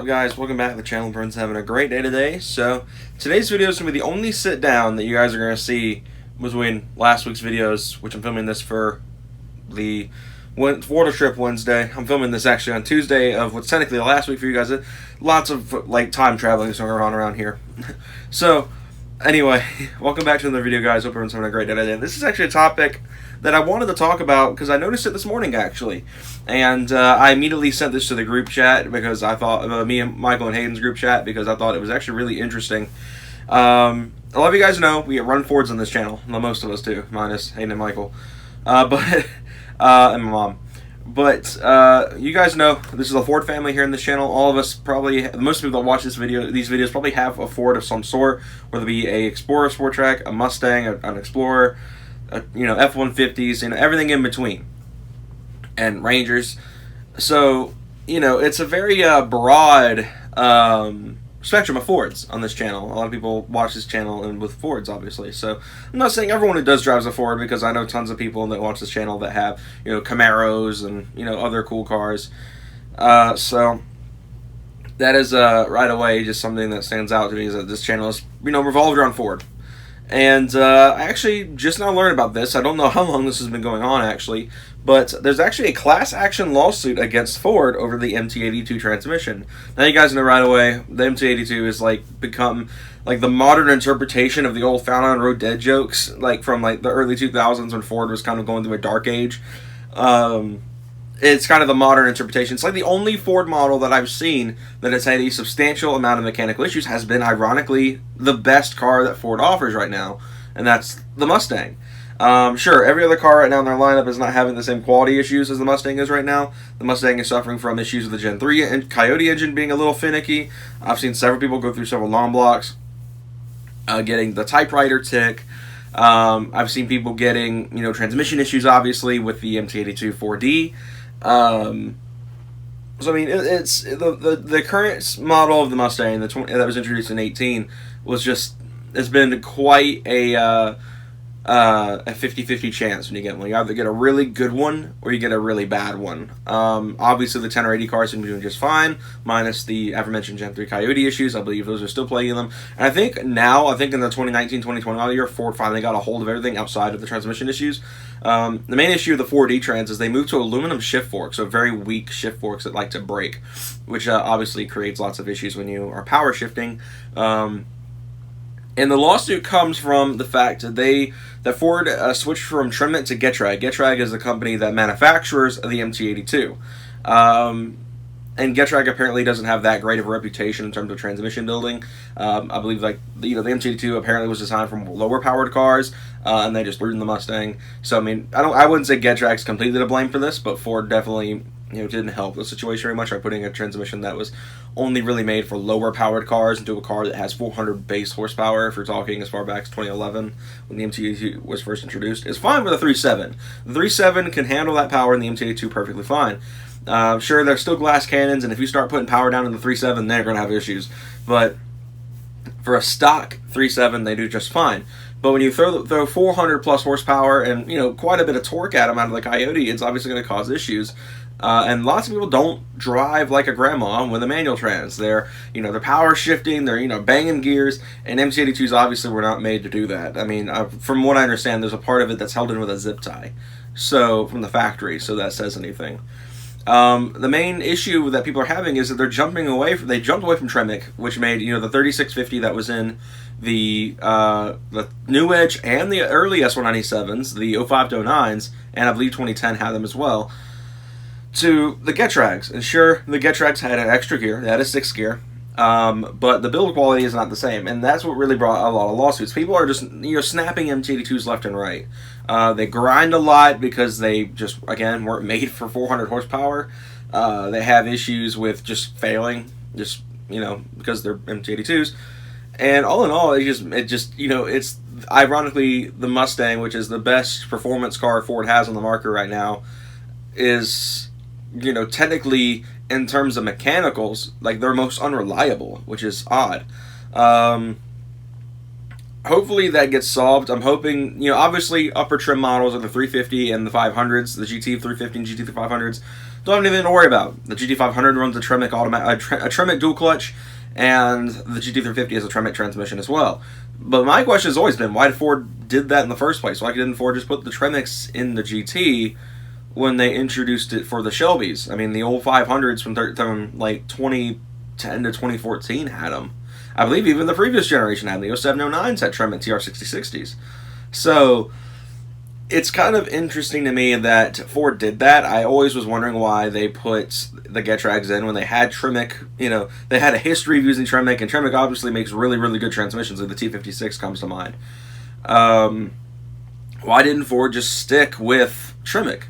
up, guys? Welcome back to the channel. Everyone's having a great day today. So today's video is going to be the only sit down that you guys are going to see between last week's videos, which I'm filming this for the Florida trip Wednesday. I'm filming this actually on Tuesday of what's technically the last week for you guys. Lots of like time traveling going on around here. So anyway, welcome back to another video, guys. Hope everyone's having a great day today. This is actually a topic that I wanted to talk about because I noticed it this morning actually, and I immediately sent this to the group chat because I thought me and Michael and Hayden's group chat because I thought it was actually really interesting. A lot of you guys know we run Fords on this channel. Well, most of us do, minus Hayden and Michael, and my mom. But you guys know this is a Ford family here in this channel. All of us probably, most people that watch these videos probably have a Ford of some sort, whether it be a Explorer Sport Track, a Mustang, an Explorer, F-150s, everything in between, and Rangers. So it's a very broad spectrum of Fords on this channel. A lot of people watch this channel and with Fords, obviously. So I'm not saying everyone who does drives a Ford, because I know tons of people that watch this channel that have Camaros and other cool cars. So that is right away just something that stands out to me, is that this channel is revolved around Ford. And I actually just now learned about this. I don't know how long this has been going on actually, but there's actually a class action lawsuit against Ford over the MT-82 transmission. Now you guys know right away, the MT-82 is become the modern interpretation of the old found on road dead jokes, from the early 2000s when Ford was kind of going through a dark age. It's kind of the modern interpretation. It's the only Ford model that I've seen that has had a substantial amount of mechanical issues has been, ironically, the best car that Ford offers right now, and that's the Mustang. Sure, every other car right now in their lineup is not having the same quality issues as the Mustang is right now. The Mustang is suffering from issues with the Gen 3 and Coyote engine being a little finicky. I've seen several people go through several long blocks, getting the typewriter tick. I've seen people getting, transmission issues, obviously, with the MT-82 4D. So I mean, it's the current model of the Mustang, that was introduced in 18, it's been quite a 50-50 chance when you get one. You either get a really good one or you get a really bad one. Obviously the 10 or 80 cars seem to be doing just fine, minus the aforementioned Gen 3 Coyote issues. I believe those are still plaguing them. And I think in the 2019-2020 model year, Ford finally got a hold of everything outside of the transmission issues. The main issue of the 4D trans is they moved to aluminum shift forks, so very weak shift forks that like to break, which obviously creates lots of issues when you are power shifting. And the lawsuit comes from the fact that Ford switched from Trimit to Getrag. Getrag is the company that manufactures the MT-82. And Getrag apparently doesn't have that great of a reputation in terms of transmission building. I believe the MT-82 apparently was designed for lower powered cars, and they just threw in the Mustang. So I mean, I wouldn't say Getrag's completely to blame for this, but Ford definitely didn't help the situation very much by putting a transmission that was only really made for lower powered cars into a car that has 400 base horsepower. If you're talking as far back as 2011 when the MT-82 was first introduced, it's fine with a 3.7. The 3.7 can handle that power in the MT-82 perfectly fine. Sure, there's still glass cannons, and if you start putting power down in the 3.7, they're going to have issues. But for a stock 3.7, they do just fine. But when you throw 400 plus horsepower and quite a bit of torque at them out of the Coyote, it's obviously going to cause issues. And lots of people don't drive like a grandma with a manual trans. They're power shifting, they're banging gears, and MT-82s obviously were not made to do that. I mean, from what I understand, there's a part of it that's held in with a zip tie, so from the factory, so that says anything. The main issue that people are having is that they jumped away from Tremec, which made the 3650 that was in the New Edge and the early S197s, the 05 to 09s, and I believe 2010 had them as well, to the Getrags. And sure, the Getrags had an extra gear, they had a 6th gear, but the build quality is not the same, and that's what really brought a lot of lawsuits. People are just snapping MT-82s left and right. They grind a lot because they just, again, weren't made for 400 horsepower. They have issues with just failing, because they're MT-82s. And all in all, it's ironically the Mustang, which is the best performance car Ford has on the market right now, is technically, in terms of mechanicals, their most unreliable, which is odd. hopefully that gets solved. I'm hoping, obviously upper trim models are the 350 and the 500s, the GT 350 and GT 500s. Don't have anything to worry about. The GT 500 runs a Tremec a Tremec dual clutch, and the GT 350 has a Tremec transmission as well. But my question has always been, why did Ford did that in the first place? Why didn't Ford just put the Tremecs in the GT when they introduced it for the Shelbys? I mean, the old 500s from like 2010 to 2014 had them. I believe even the previous generation had them. The 0709s had Tremec TR6060s. So it's kind of interesting to me that Ford did that. I always was wondering why they put the Getrags in when they had Tremec. They had a history of using Tremec, and Tremec obviously makes really, really good transmissions. Like the T56 comes to mind. Why didn't Ford just stick with Tremec?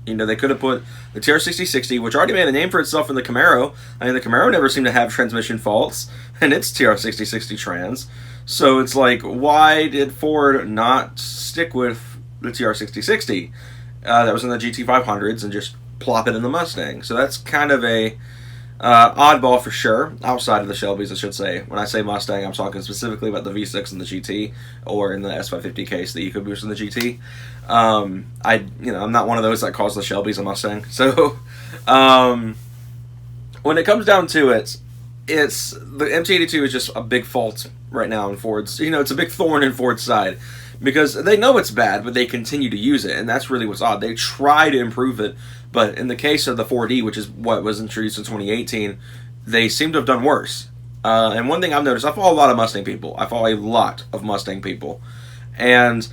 They could have put the TR6060, which already made a name for itself in the Camaro. I mean, the Camaro never seemed to have transmission faults, and it's TR6060 trans. So it's like, why did Ford not stick with the TR6060 that was in the GT500s and just plop it in the Mustang? So that's kind of a oddball for sure, outside of the Shelbys, I should say. When I say Mustang, I'm talking specifically about the V6 and the GT, or in the S550 case, the EcoBoost and the GT. I'm not one of those that calls the Shelbys a Mustang. So when it comes down to it, it's the MT-82 is just a big fault right now in Ford's. It's a big thorn in Ford's side, because they know it's bad, but they continue to use it, and that's really what's odd. They try to improve it, but in the case of the 4D, which is what was introduced in 2018, they seem to have done worse. And one thing I've noticed, I follow a lot of Mustang people. I follow a lot of Mustang people. And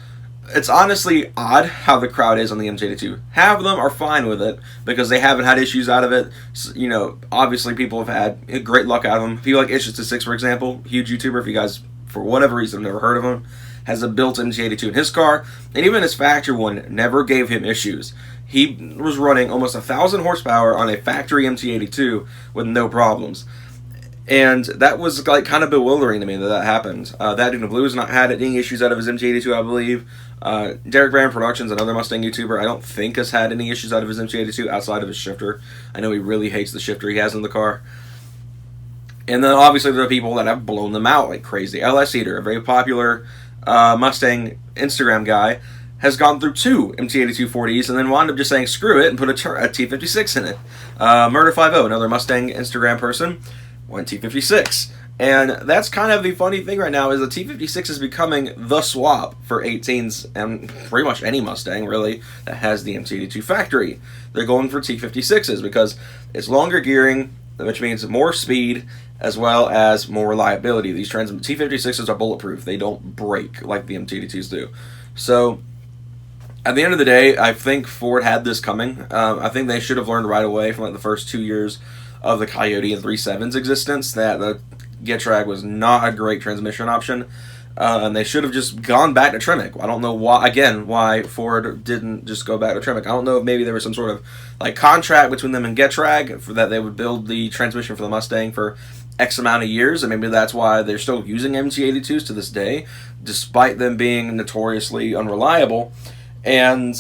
it's honestly odd how the crowd is on the MT-82. Half of them are fine with it because they haven't had issues out of it. Obviously people have had great luck out of them. People like Itch66, for example, huge YouTuber, if you guys, for whatever reason, have never heard of him, has a built MT-82 in his car, and even his factory one never gave him issues. He was running almost 1,000 horsepower on a factory MT-82 with no problems. And that was like kind of bewildering to me that happened. That Duke Blue has not had any issues out of his MT-82, I believe. Derek Brand Productions, another Mustang YouTuber, I don't think has had any issues out of his MT-82 outside of his shifter. I know he really hates the shifter he has in the car. And then obviously there are people that have blown them out like crazy. LS Eater, a very popular Mustang Instagram guy, has gone through 2 MT-82 40s and then wound up just saying screw it and put a T56 in it. Murder50, another Mustang Instagram person, went T56. And that's kind of the funny thing right now, is the T56 is becoming the swap for 18s and pretty much any Mustang, really, that has the MT-82 factory. They're going for T56s because it's longer gearing, which means more speed, as well as more reliability. These T56s are bulletproof. They don't break like the MT-82s do. So, at the end of the day, I think Ford had this coming. I think they should have learned right away from like the first 2 years of the Coyote and 3.7's existence that the Getrag was not a great transmission option. And they should have just gone back to Tremec. I don't know why Ford didn't just go back to Tremec. I don't know if maybe there was some sort of like contract between them and Getrag for that they would build the transmission for the Mustang for X amount of years, and maybe that's why they're still using MT-82s to this day, despite them being notoriously unreliable. And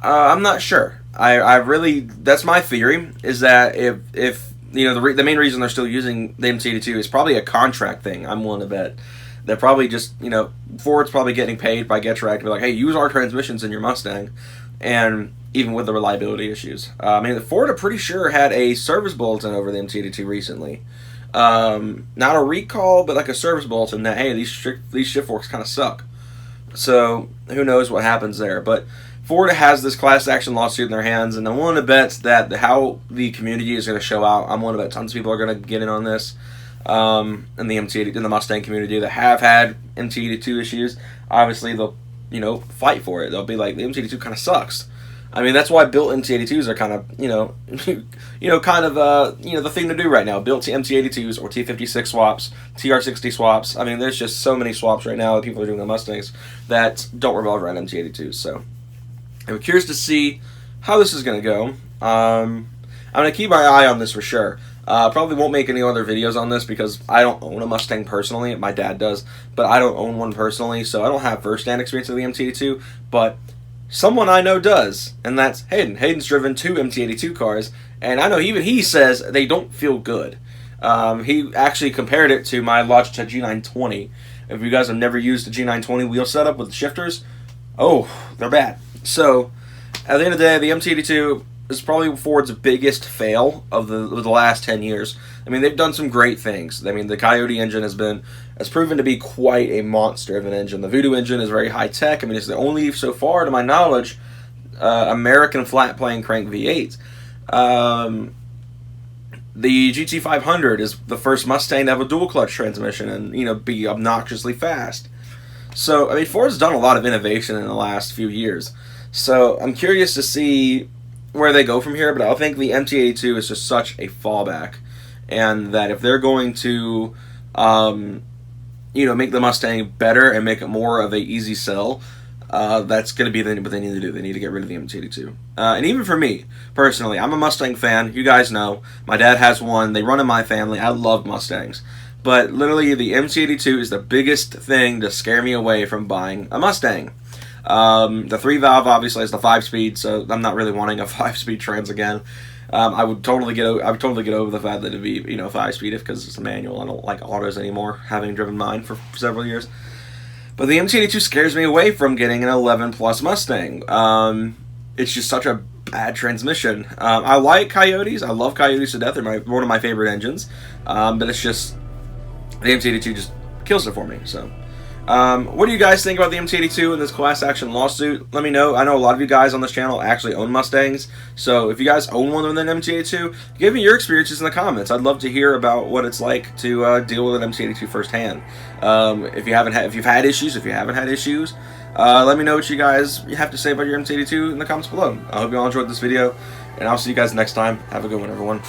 I'm not sure. I really, that's my theory, is that if the main reason they're still using the MT-82 is probably a contract thing. I'm willing to bet. They're probably just, Ford's probably getting paid by Getrag to be like, hey, use our transmissions in your Mustang, and even with the reliability issues. Ford, I'm pretty sure, had a service bulletin over the MT-82 recently. Not a recall, but like a service bulletin that, hey, these shift forks kind of suck. So, who knows what happens there. But Ford has this class action lawsuit in their hands, and I'm willing to bet that how the community is going to show out. I'm willing to bet tons of people are going to get in on this. In the Mustang community that have had MT-82 issues. Obviously, they'll fight for it. They'll be like, the MT-82 kind of sucks. That's why built MT-82s are kind of the thing to do right now. Built MT-82s or T56 swaps, TR60 swaps. There's just so many swaps right now that people are doing on Mustangs that don't revolve around MT-82s. So I'm curious to see how this is going to go. I'm going to keep my eye on this for sure. Probably won't make any other videos on this because I don't own a Mustang personally. My dad does, but I don't own one personally, so I don't have first-hand experience with the MT-82, but someone I know does, and that's Hayden. Hayden's driven 2 MT-82 cars, and I know even he says they don't feel good. He actually compared it to my Logitech G920, If you guys have never used a G920 wheel setup with the shifters, oh, they're bad. So, at the end of the day, the MT-82 is probably Ford's biggest fail of the last 10 years. I mean, they've done some great things. I mean, the Coyote engine has proven to be quite a monster of an engine. The Voodoo engine is very high tech. I mean, it's the only, so far to my knowledge, American flat plane crank V8. The GT500 is the first Mustang to have a dual clutch transmission and, you know, be obnoxiously fast. So, I mean, Ford's done a lot of innovation in the last few years. So, I'm curious to see where they go from here, but I think the MT-82 is just such a fallback. And that if they're going to, you know, make the Mustang better and make it more of a easy sell, that's going to be what they need to do. They need to get rid of the MT-82. And even for me, personally, I'm a Mustang fan. You guys know. My dad has one. They run in my family. I love Mustangs. But literally, the MT-82 is the biggest thing to scare me away from buying a Mustang. The 3-valve obviously has the 5-speed, so I'm not really wanting a 5-speed trans again. I would totally get over the fact that it'd be, you know, 5-speed because it's a manual. I don't like autos anymore, having driven mine for several years. But the MT-82 scares me away from getting an 11-plus Mustang. It's just such a bad transmission. I like Coyotes. I love Coyotes to death. They're one of my favorite engines. But it's just, the MT-82 just kills it for me. So, what do you guys think about the MT-82 and this class action lawsuit? Let me know. I know a lot of you guys on this channel actually own Mustangs. So if you guys own one of an MT-82, give me your experiences in the comments. I'd love to hear about what it's like to deal with an MT-82 firsthand. If you've had issues, if you haven't had issues, let me know what you guys have to say about your MT-82 in the comments below. I hope you all enjoyed this video, and I'll see you guys next time. Have a good one, everyone.